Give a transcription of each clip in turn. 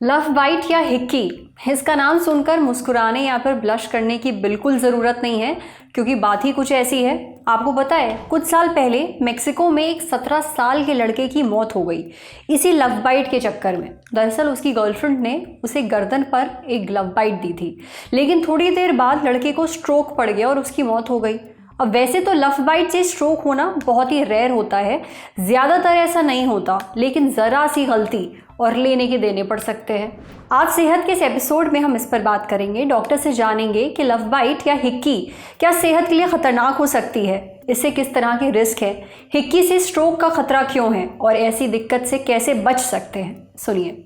Love bite या Hickey, इसका नाम सुनकर मुस्कुराने या फिर ब्लश करने की बिल्कुल ज़रूरत नहीं है, क्योंकि बात ही कुछ ऐसी है। आपको पता है, कुछ साल पहले मेक्सिको में एक 17 साल के लड़के की मौत हो गई इसी लव बाइट के चक्कर में। दरअसल उसकी गर्लफ्रेंड ने उसे गर्दन पर एक लव बाइट दी थी, लेकिन थोड़ी देर बाद लड़के को स्ट्रोक पड़ गया और उसकी मौत हो गई। अब वैसे तो लव बाइट से स्ट्रोक होना बहुत ही रेयर होता है, ज़्यादातर ऐसा नहीं होता, लेकिन ज़रा सी गलती और लेने के देने पड़ सकते हैं। आज सेहत के इस एपिसोड में हम इस पर बात करेंगे। डॉक्टर से जानेंगे कि लव बाइट या हिक्की क्या सेहत के लिए खतरनाक हो सकती है, इससे किस तरह के रिस्क है, हिक्की से स्ट्रोक का खतरा क्यों है और ऐसी दिक्कत से कैसे बच सकते हैं। सुनिए।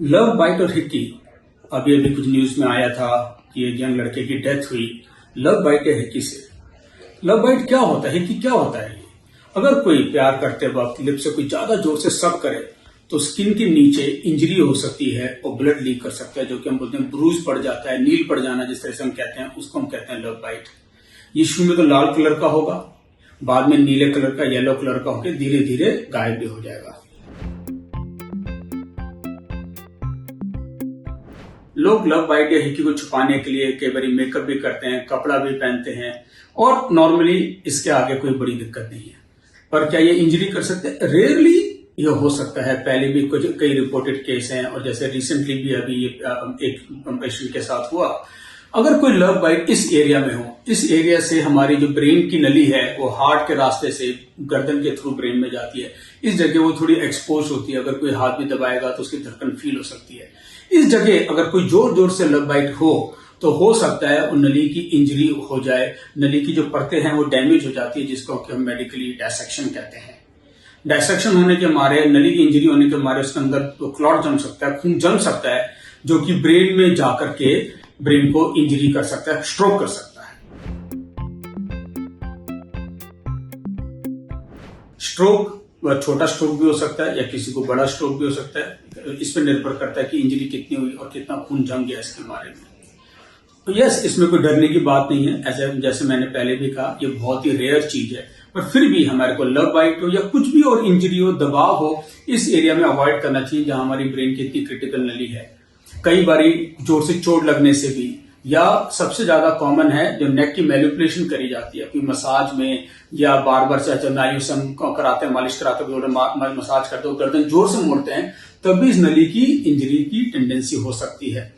लव बाइट और हिक्की, अभी अभी कुछ न्यूज में आया था कि एक यंग लड़के की डेथ हुई लव बाइट या हिक्की से। लव बाइट क्या होता है, हिक्की क्या होता है? अगर कोई प्यार करते वक्त लिप से कोई ज्यादा जोर से सक करे तो स्किन के नीचे इंजरी हो सकती है और ब्लड लीक कर सकता है, जो कि हम बोलते हैं ब्रूज पड़ जाता है, नील पड़ जाना जिस तरह से हम कहते हैं, उसको हम कहते हैं लव बाइट। ये शुरू में तो लाल कलर का होगा, बाद में नीले कलर का, येलो कलर का होकर धीरे धीरे गायब भी हो जाएगा। लोग लव बाइट या हिक्की को छुपाने के लिए कई बार मेकअप भी करते हैं, कपड़ा भी पहनते हैं और नॉर्मली इसके आगे कोई बड़ी दिक्कत नहीं है। पर क्या ये इंजरी कर सकते हैं? रेयरली ये हो सकता है। पहले भी कुछ कई रिपोर्टेड केस हैं और जैसे रिसेंटली भी अभी ये एक पेशेंट के साथ हुआ। अगर कोई लव बाइट इस एरिया में हो, इस एरिया से हमारी जो ब्रेन की नली है वो हार्ट के रास्ते से गर्दन के थ्रू ब्रेन में जाती है, इस जगह वो थोड़ी एक्सपोज होती है। अगर कोई हाथ भी दबाएगा तो उसकी धड़कन फील हो सकती है। इस जगह अगर कोई जोर जोर से लव बाइट हो तो हो सकता है उन नली की इंजरी हो जाए, नली की जो परतें हैं वो डैमेज हो जाती है, जिसको कि हम मेडिकली डायसेक्शन कहते हैं। डायसेक्शन होने के मारे, नली की इंजरी होने के मारे उसके अंदर तो क्लॉट जम सकता है, खून जम सकता है, जो कि ब्रेन में जाकर के ब्रेन को इंजरी कर सकता है, स्ट्रोक कर सकता है। स्ट्रोक छोटा स्ट्रोक भी हो सकता है या किसी को बड़ा स्ट्रोक भी हो सकता है। इस पर निर्भर करता है कि इंजरी कितनी हुई और कितना खून जम गया इसके बारे में। तो यस, इसमें कोई डरने की बात नहीं है। ऐसे जैसे मैंने पहले भी कहा, ये बहुत ही रेयर चीज है, पर फिर भी हमारे को लव बाइट हो या कुछ भी और इंजरी हो, दबाव हो, इस एरिया में अवॉइड करना चाहिए जहां हमारी ब्रेन की इतनी क्रिटिकल नली है। कई बारी जोर से चोट लगने से भी, या सबसे ज्यादा कॉमन है जो नेक की मैनिपुलेशन करी जाती है, कोई मसाज में या बार बार से नारियों से कराते हैं, मालिश कराते हैं, मसाज करते हो, गर्दन जोर से मोड़ते हैं, तब भी इस नली की इंजरी की टेंडेंसी हो सकती है।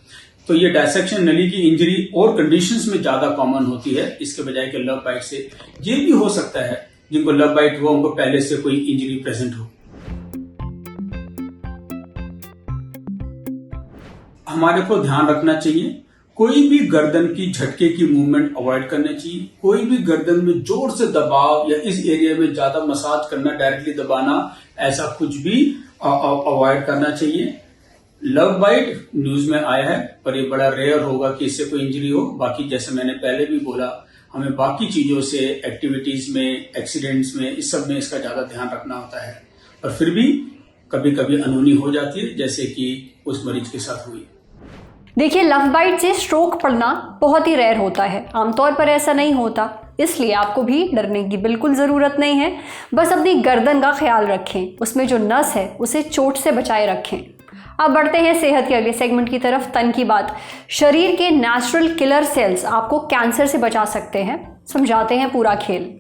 तो ये डायसेक्शन नली की इंजरी और कंडीशंस में ज्यादा कॉमन होती है इसके बजाय कि लव बाइट से। ये भी हो सकता है जिनको लव बाइट हुआ उनको पहले से कोई इंजरी प्रेजेंट हो। हमारे को ध्यान रखना चाहिए, कोई भी गर्दन की झटके की मूवमेंट अवॉइड करना चाहिए। कोई भी गर्दन में जोर से दबाव या इस एरिया में ज्यादा मसाज करना, डायरेक्टली दबाना, ऐसा कुछ भी अवॉइड करना चाहिए। लव बाइट न्यूज में आया है, पर ये बड़ा रेयर होगा कि इससे कोई इंजरी हो। बाकी जैसे मैंने पहले भी बोला, हमें बाकी चीजों से, एक्टिविटीज में, एक्सीडेंट्स में, इस सब में इसका ज्यादा ध्यान रखना होता है। पर फिर भी कभी कभी अनहोनी हो जाती है, जैसे कि उस मरीज के साथ हुई। देखिए, लव बाइट से स्ट्रोक पड़ना बहुत ही रेयर होता है, आमतौर पर ऐसा नहीं होता, इसलिए आपको भी डरने की बिल्कुल ज़रूरत नहीं है। बस अपनी गर्दन का ख्याल रखें, उसमें जो नस है उसे चोट से बचाए रखें। अब बढ़ते हैं सेहत के अगले सेगमेंट की तरफ, तन की बात। शरीर के नेचुरल किलर सेल्स आपको कैंसर से बचा सकते हैं। समझाते हैं पूरा खेल।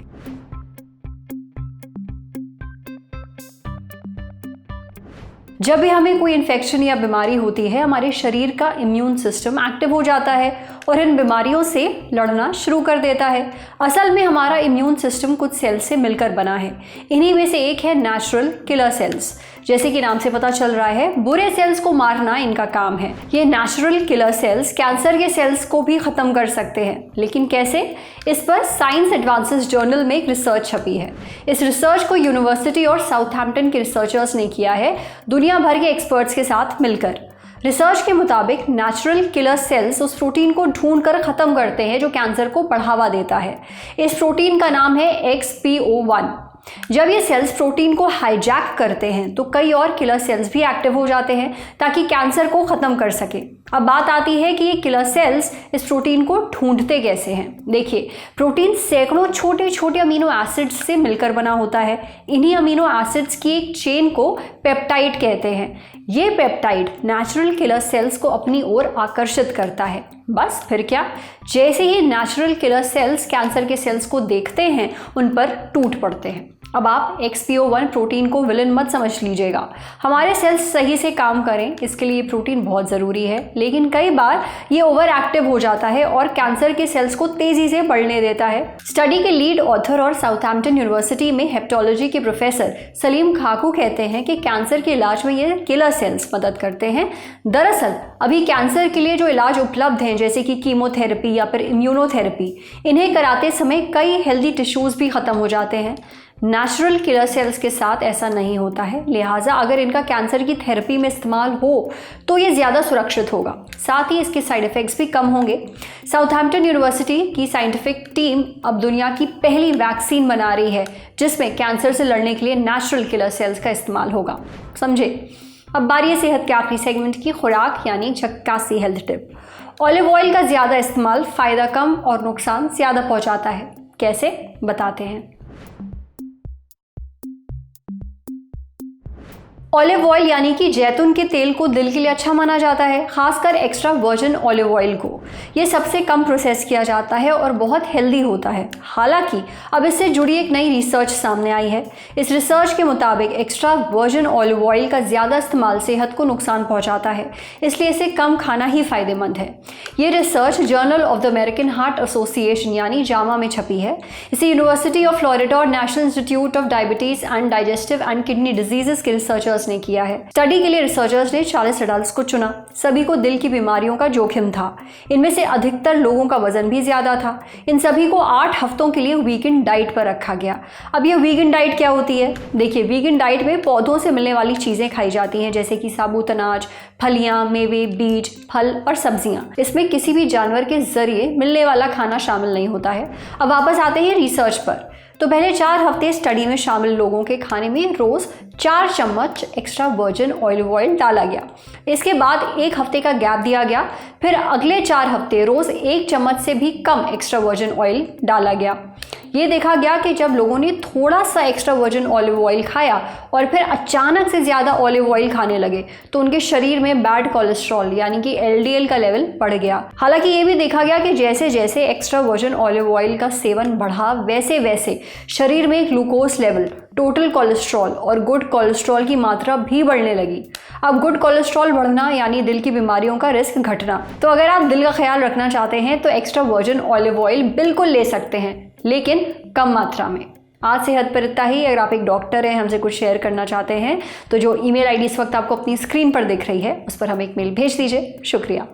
जब भी हमें कोई इन्फेक्शन या बीमारी होती है, हमारे शरीर का इम्यून सिस्टम एक्टिव हो जाता है और इन बीमारियों से लड़ना शुरू कर देता है। असल में हमारा इम्यून सिस्टम कुछ सेल्स से मिलकर बना है। इन्हीं में से एक है नेचुरल किलर सेल्स। जैसे कि नाम से पता चल रहा है, बुरे सेल्स को मारना इनका काम है। ये नेचुरल किलर सेल्स कैंसर के सेल्स को भी खत्म कर सकते हैं, लेकिन कैसे? इस पर साइंस एडवांसेस जर्नल में एक रिसर्च छपी है। इस रिसर्च को यूनिवर्सिटी और साउथहैम्पटन के रिसर्चर्स ने किया है, दुनिया भर के एक्सपर्ट्स के साथ मिलकर। रिसर्च के मुताबिक नेचुरल किलर सेल्स उस प्रोटीन को ढूंढकर खत्म करते हैं जो कैंसर को बढ़ावा देता है। इस प्रोटीन का नाम है XPO1। जब ये सेल्स प्रोटीन को हाईजैक करते हैं तो कई और किलर सेल्स भी एक्टिव हो जाते हैं ताकि कैंसर को खत्म कर सके। अब बात आती है कि ये किलर सेल्स इस प्रोटीन को ढूंढते कैसे हैं। देखिए, प्रोटीन सैकड़ों छोटे छोटे अमीनो एसिड्स से मिलकर बना होता है। इन्हीं अमीनो एसिड्स की एक चेन को पेप्टाइड कहते हैं। ये पेप्टाइड नेचुरल किलर सेल्स को अपनी ओर आकर्षित करता है। बस फिर क्या, जैसे ही नेचुरल किलर सेल्स कैंसर के सेल्स को देखते हैं, उन पर टूट पड़ते हैं। अब आप XPO1 प्रोटीन को विलन मत समझ लीजिएगा। हमारे सेल्स सही से काम करें, इसके लिए प्रोटीन बहुत ज़रूरी है, लेकिन कई बार ये ओवर एक्टिव हो जाता है और कैंसर के सेल्स को तेज़ी से बढ़ने देता है। स्टडी के लीड ऑथर और साउथहैम्पटन यूनिवर्सिटी में हेप्टोलॉजी के प्रोफेसर सलीम खाकू कहते हैं कि कैंसर के इलाज में ये किलर सेल्स मदद करते हैं। दरअसल अभी कैंसर के लिए जो इलाज उपलब्ध हैं, जैसे कि कीमोथेरेपी या फिर इम्यूनोथेरेपी, इन्हें कराते समय कई हेल्दी टिश्यूज़ भी ख़त्म हो जाते हैं। नेचुरल किलर सेल्स के साथ ऐसा नहीं होता है, लिहाजा अगर इनका कैंसर की थेरेपी में इस्तेमाल हो तो ये ज़्यादा सुरक्षित होगा, साथ ही इसके साइड इफ़ेक्ट्स भी कम होंगे। साउथहैम्पटन यूनिवर्सिटी की साइंटिफिक टीम अब दुनिया की पहली वैक्सीन बना रही है जिसमें कैंसर से लड़ने के लिए नेचुरल किलर सेल्स का इस्तेमाल होगा। समझे? अब बारी है सेहत के आखिरी सेगमेंट की, खुराक यानी झक्कासी हेल्थ टिप। ऑलिव ऑयल का ज़्यादा इस्तेमाल फ़ायदा कम और नुकसान ज़्यादा पहुँचाता है। कैसे, बताते हैं। ऑलिव ऑयल यानी कि जैतून के तेल को दिल के लिए अच्छा माना जाता है, खासकर एक्स्ट्रा वर्जिन ऑलिव ऑयल को। ये सबसे कम प्रोसेस किया जाता है और बहुत हेल्दी होता है। हालांकि अब इससे जुड़ी एक नई रिसर्च सामने आई है। इस रिसर्च के मुताबिक एक्स्ट्रा वर्जिन ऑलिव ऑयल का ज़्यादा इस्तेमाल सेहत को नुकसान पहुंचाता है, इसलिए इसे कम खाना ही फायदेमंद है। ये research journal of the American heart association यानी जामा में छपी है। इसे यूनिवर्सिटी ऑफ फ्लोरिडा और national institute of diabetes and digestive and kidney diseases के रिसर्चर्स ने किया है। स्टडी के लिए रिसर्चर्स ने 40 एडल्ट्स को चुना। सभी को दिल की बीमारियों का जोखिम था। इनमें से अधिकतर लोगों का वजन भी ज्यादा था। इन सभी को 8 हफ्तों के लिए वीगन डाइट पर रखा गया। अब ये वीगन डाइट क्या होती है? देखिए, वीगन डाइट में पौधों से मिलने वाली चीजें खाई जाती हैं, जैसे कि साबुत अनाज, फलियां, मेवे, बीज, फल और सब्जियां। इसमें किसी भी जानवर के जरिए मिलने वाला खाना शामिल नहीं होता है। अब वापस आते हैं रिसर्च पर। तो पहले 4 हफ्ते स्टडी में शामिल लोगों के खाने में रोज 4 चम्मच एक्स्ट्रा वर्जिन ऑलिव ऑयल डाला गया। इसके बाद 1 हफ्ते का गैप दिया गया, फिर अगले 4 हफ्ते रोज 1 चम्मच से भी कम एक्स्ट्रा वर्जिन ऑयल डाला गया। ये देखा गया कि जब लोगों ने थोड़ा सा एक्स्ट्रा वर्जिन ऑलिव ऑयल खाया और फिर अचानक से ज़्यादा ऑलिव ऑयल खाने लगे तो उनके शरीर में बैड कोलेस्ट्रॉल यानी कि LDL का लेवल बढ़ गया। हालांकि ये भी देखा गया कि जैसे जैसे एक्स्ट्रा वर्जिन ऑलिव ऑयल का सेवन बढ़ा, वैसे वैसे शरीर में ग्लूकोज लेवल, टोटल कोलेस्ट्रॉल और गुड कोलेस्ट्रॉल की मात्रा भी बढ़ने लगी। अब गुड कोलेस्ट्रॉल बढ़ना यानी दिल की बीमारियों का रिस्क घटना। तो अगर आप दिल का ख्याल रखना चाहते हैं तो एक्स्ट्रा वर्जिन ऑलिव ऑयल बिल्कुल ले सकते हैं, लेकिन कम मात्रा में। आज सेहत पर इतना ही। अगर आप एक डॉक्टर हैं, हमसे कुछ शेयर करना चाहते हैं, तो जो ईमेल आईडी इस वक्त आपको अपनी स्क्रीन पर दिख रही है, उस पर हमें एक मेल भेज दीजिए। शुक्रिया।